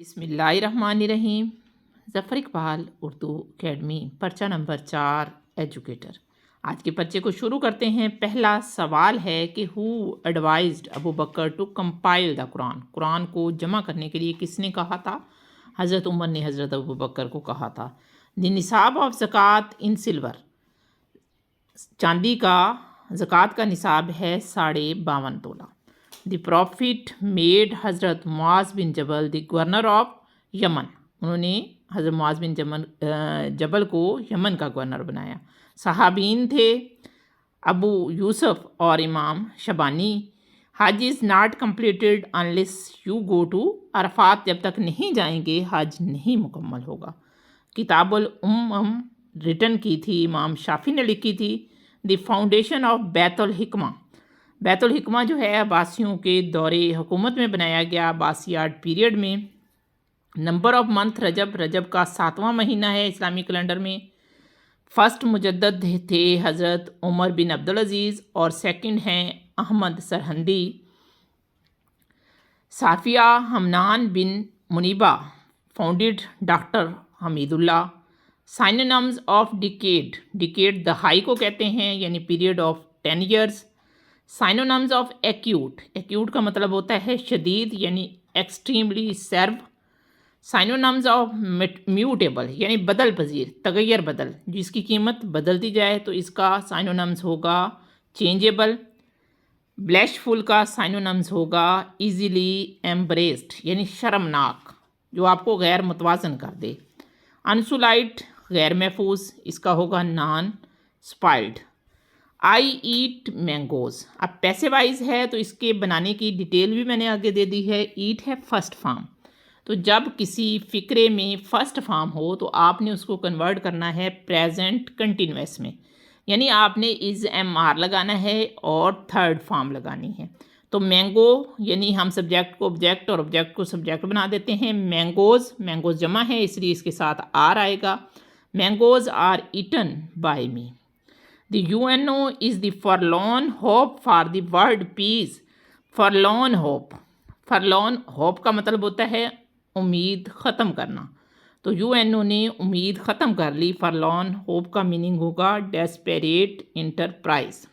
बिस्मिल्लाहिर्रहमानिर्रहीम। ज़फ़र इकबाल उर्दू अकेडमी पर्चा number 4 educator. आज के पर्चे को शुरू करते हैं। पहला सवाल है कि who advised Abu Bakr to compile the Quran. Quran को जमा करने के लिए किसने कहा था? हज़रत उमर ने हज़रत अबू बकर को कहा था। द निसाब ऑफ ज़कात इन सिल्वर। चांदी का ज़कात का निसाब है 52.5 तोला। द प्रॉफिट मेड हज़रत मुआज़ बिन जबल द गवर्नर ऑफ यमन। उन्होंने हज़रत मुआज़ बिन जबल को यमन का गवर्नर बनाया। सहाबीन थे अबू यूसुफ और इमाम Shaybani. Hajj is not completed unless you go to Arafat. जब तक नहीं जाएंगे हज नहीं मुकम्मल होगा। किताबुल उम्म रिटन की थी इमाम शाफी ने लिखी थी। The foundation of Baitul Hikma. Baitul Hikma जो है अब्बासियों के दौरे हुकूमत में बनाया गया, अब्बासियाट पीरियड में। Number of month Rajab. Rajab का 7वां महीना है इस्लामी कैलेंडर में। फर्स्ट मुजद्दद थे हज़रत उमर बिन अब्दुल अज़ीज़ और सेकंड हैं अहमद सरहंदी। साफिया हमनान बिन मुनीबा founded doctor Hamidullah. Synonyms of decade. Decade दहाई को कहते हैं, यानी period of 10 years. Synonyms of acute. Acute का मतलब होता है शदीद, यानी extremely severe. Synonyms of mutable, यानी बदल पजीर, तगैर बदल, जिसकी कीमत बदलती जाए तो इसका साइनोनिम्स होगा चेंजेबल। ब्लैशफुल का साइनोनिम्स होगा इजीली एम्ब्रेस्ड, यानी शर्मनाक, जो आपको गैर मुतवाज़न कर दे। अनसुलाइट गैर महफूज, इसका होगा नॉन स्पाइल्ड। आई ईट मैंगोज़। अब पैसे वाइज है तो इसके बनाने की डिटेल भी मैंने आगे दे दी है। ईट है फर्स्ट फॉर्म, तो जब किसी फ़िक्रे में फ़र्स्ट फॉर्म हो तो आपने उसको कन्वर्ट करना है प्रेजेंट कंटिन्यूस में, यानी आपने इज़ एम आर लगाना है और थर्ड फॉर्म लगानी है। तो मैंगो यानी हम सब्जेक्ट को ऑब्जेक्ट और ऑब्जेक्ट को सब्जेक्ट बना देते हैं। मैंगोज़, मैंगोज़ जमा है इसलिए इसके साथ आर आएगा। Mangoes are eaten by me. The UNO is the forlorn hope for the world peace. Forlorn hope. Forlorn hope का मतलब होता है उम्मीद ख़त्म करना। तो UNO ने उम्मीद ख़त्म कर ली। Forlorn hope का मीनिंग होगा desperate enterprise.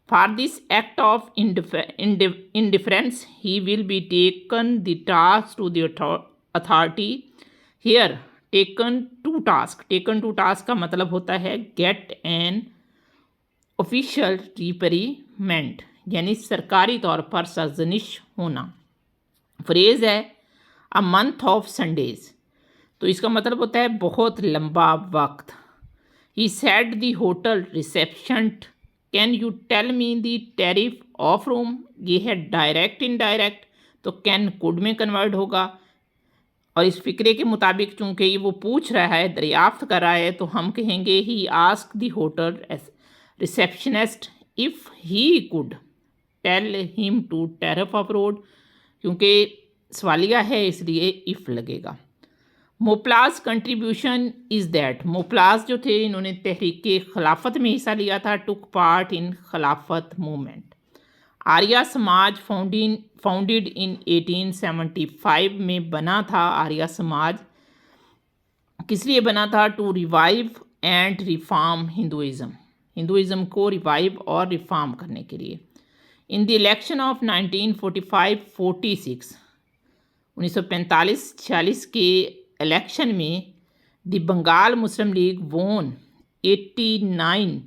For this act of indifference, he will be taken the task to the authority. Here, taken to task. Taken to task का मतलब होता है get an ऑफिशियल रिपेरीमेंट, यानी सरकारी तौर पर सरजनिश होना। फ्रेज़ है अ मंथ ऑफ संडेज़, तो इसका मतलब होता है बहुत लंबा वक्त। He said the hotel receptionist can you tell me the tariff of room. ये है डायरेक्ट इनडायरेक्ट, तो कैन कुड में कन्वर्ट होगा। और इस फिक्रे के मुताबिक चूँकि ये वो पूछ रहा है, दरियाफ्त कर रहा है, तो हम कहेंगे he asked the hotel receptionist if he could tell him to tariff of road, क्योंकि सवालिया है इसलिए इफ़ लगेगा। Moplahs contribution is that. Moplahs जो थे इन्होंने तहरीक खिलाफत में हिस्सा लिया था, टुक पार्ट इन खिलाफत मूवमेंट। आर्या समाज फाउंडेड इन 1875 में बना था। आर्या समाज किस लिए बना था? To revive and reform Hinduism. Hinduism को रिवाइव और रिफॉर्म करने के लिए। इन द इलेक्शन ऑफ 1945-46 1945-46 के इलेक्शन में द बंगाल मुस्लिम लीग वोन 89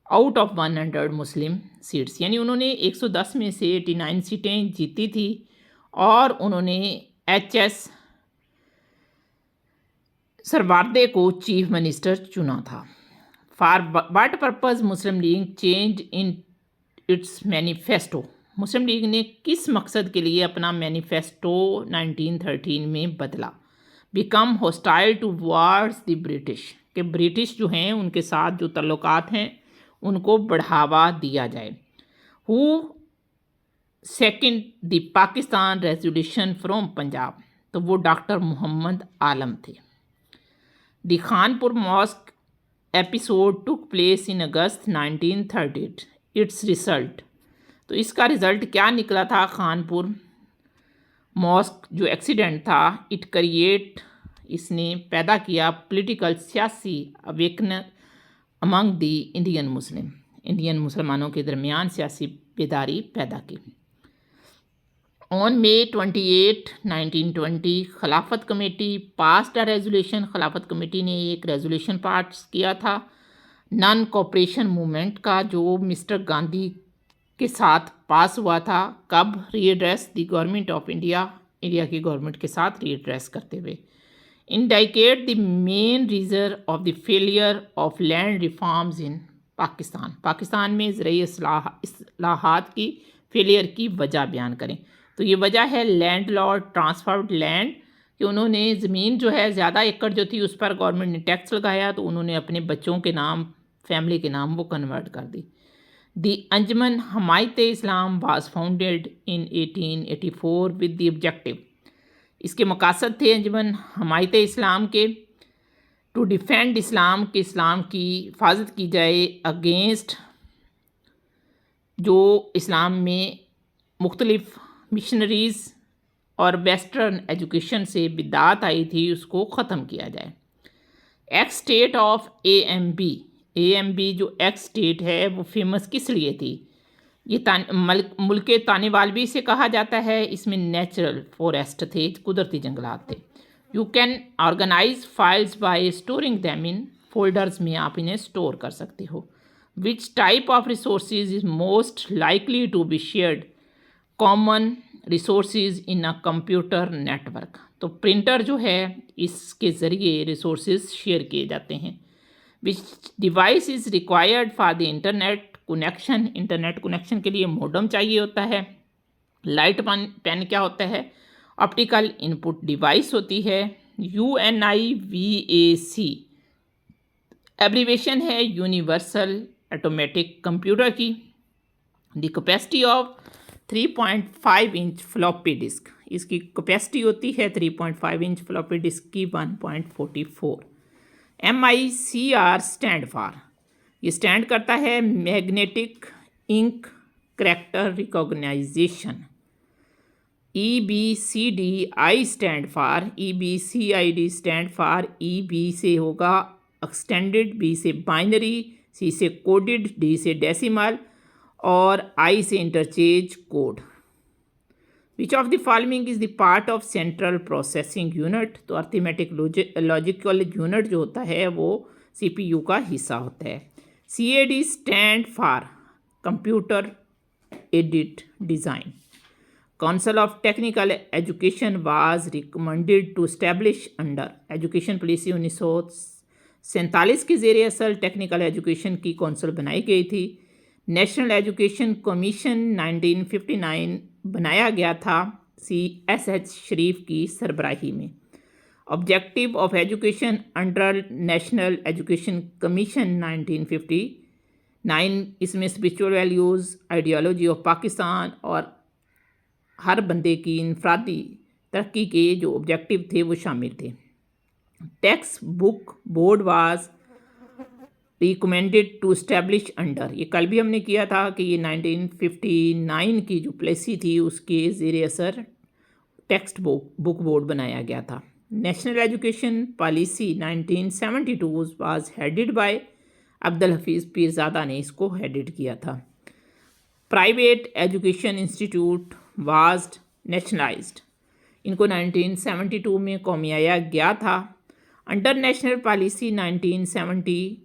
आउट ऑफ 100 मुस्लिम सीट्स, यानी उन्होंने 110 में से 89 सीटें जीती थी और उन्होंने HS सरवार्दे को चीफ मिनिस्टर चुना था। For what purpose Muslim league change in its manifesto. Muslim league ने किस मकसद के लिए अपना मैनिफेस्टो 1913 में बदला? Become hostile towards the British, कि ब्रिटिश जो हैं उनके साथ जो तल्लुकात हैं उनको बढ़ावा दिया जाए। Who second the Pakistan resolution from Punjab, तो वो डॉक्टर मोहम्मद आलम थे। The Khanpur mosque episode took place in August 1930। Its result, तो इसका रिज़ल्ट क्या निकला था? खानपुर मॉस्क जो एक्सीडेंट था, इट क्रिएट, इसने पैदा किया पॉलिटिकल सियासी awaken among the Indian Muslim, Indian मुसलमानों के दरमियान सियासी बेदारी पैदा की। ऑन May 28, 1920 खिलाफत कमेटी पास्ड अ रेजोल्यूशन, खिलाफत कमेटी ने एक रेजोल्यूशन पास किया था नॉन कोऑपरेशन मूवमेंट का, जो मिस्टर गांधी के साथ पास हुआ था। कब? Readdress the government of India, India की गवर्नमेंट के साथ रीएड्रेस करते हुए। Indicate the main reason of the failure of land reforms in Pakistan, Pakistan में ज़रई इस्लाहात की फेलियर की वजह बयान करें। तो ये वजह है लैंड लॉर्ड ट्रांसफर्ड लैंड, कि उन्होंने ज़मीन जो है ज़्यादा एकड़ जो थी उस पर गवर्नमेंट ने टैक्स लगाया, तो उन्होंने अपने बच्चों के नाम, फैमिली के नाम वो कन्वर्ट कर दी। The Anjuman Himayat Islam was founded in 1884 with the objective, इसके मकासद थे अंजमन हमायत इस्लाम के, टू डिफेंड इस्लाम, के इस्लाम की हिफाजत की जाए अगेंस्ट जो इस्लाम में मुख्तलिफ मिशनरीज़ और वेस्टर्न एजुकेशन से बिदात आई थी, उसको ख़त्म किया जाए। एक्स स्टेट ऑफ AMB जो एक्स स्टेट है वो फेमस किस लिए थी? ये मुल्क तानेवालवी से कहा जाता है। इसमें नेचुरल फॉरेस्ट थे, कुदरती जंगलात थे। You can organise files by storing them in folders में आप इन्हें स्टोर कर सकते हो। Which type of resources is most likely to be shared? Common resources in a computer network, तो प्रिंटर जो है इसके ज़रिए रिसोर्सेज शेयर किए जाते हैं। Which device is required for the internet connection, internet connection के लिए मोडम चाहिए होता है। लाइट पेन क्या होता है? ऑप्टिकल इनपुट डिवाइस होती है। UNIVAC एब्रीवेशन है यूनिवर्सल ऑटोमेटिक कंप्यूटर की। The capacity of 3.5 inch floppy disk, इसकी कैपेसिटी होती है 3.5 इंच फ्लॉपी डिस्क की 1.44। MICR स्टैंड फॉर, ये स्टैंड करता है magnetic ink character recognition. EBCDI stand for, EBCID stand for, EB से होगा एक्सटेंडेड, B से बाइनरी, C से कोडेड, D से डेसिमल और I से interchange code. Which of the following is the part of central processing unit? तो arithmetic logical unit जो होता है वो CPU का हिस्सा होता है। CAD stand for computer edit design. Council of technical education was recommended to establish under, education policy 1947 के ज़ेर असल टेक्निकल एजुकेशन की काउंसिल बनाई गई थी। नेशनल एजुकेशन कमीशन 1959 बनाया गया था CSH शरीफ की सरबराही में। Objective of education under national education commission 1959, इसमें spiritual values, ideology of Pakistan और हर बंदे की इनफरादी तरक्की के जो ऑब्जेक्टिव थे वो शामिल थे। Textbook board was recommended to establish under, ये कल भी हमने किया था कि ये 1959 की जो पॉलिसी थी उसके ज़ेर असर टेक्स्ट बुक बोर्ड बनाया गया था। National education policy 1972 was headed by Abdul Hafeez Pirzada ने इसको हेडेड किया था। Private education institute was nationalised, इनको 1972 में कौमियाया गया था। अंडर नेशनल पॉलिसी 1972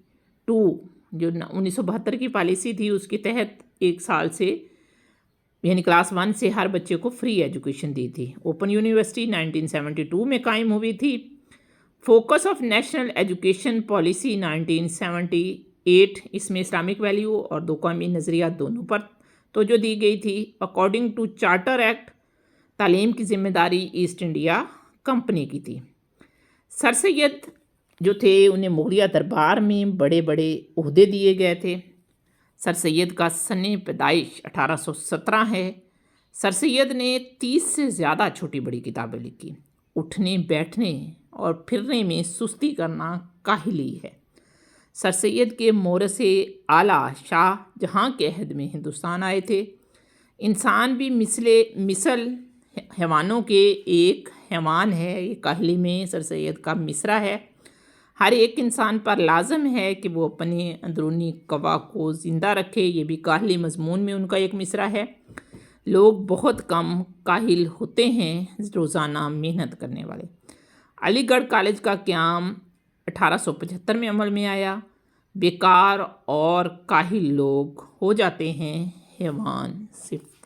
जो 1972 की पॉलिसी थी उसके तहत एक साल से यानी क्लास 1 से हर बच्चे को फ्री एजुकेशन दी थी। ओपन यूनिवर्सिटी 1972 में कायम हुई थी। Focus of national education policy 1978, इसमें इस्लामिक वैल्यू और दो कौमी नज़रिया दोनों पर तो जो दी गई थी। अकॉर्डिंग टू चार्टर एक्ट तालीम की जिम्मेदारी ईस्ट इंडिया कंपनी की थी। सर सैयद जो थे उन्हें मुगलिया दरबार में बड़े बड़े ओहदे दिए गए थे। सर सैयद का सने पैदाइश 1817 है। सर सैयद ने 30 से ज़्यादा छोटी बड़ी किताबें लिखी। उठने बैठने और फिरने में सुस्ती करना काहिली है। सर सैयद के मोरसे आला शाह जहाँ के अहद में हिंदुस्तान आए थे। इंसान भी मिसल हैवानों के एक हैवान है, ये काहली में सर सैयद का मिसरा है। हर एक इंसान पर लाजम है कि वो अपने अंदरूनी कवा को ज़िंदा रखे, ये भी काहली मजमून में उनका एक मिसरा है। लोग बहुत कम काहिल होते हैं रोज़ाना मेहनत करने वाले। अलीगढ़ कॉलेज का क़याम 1875 में अमल में आया। बेकार और काहिल लोग हो जाते हैं हैवान सिर्फ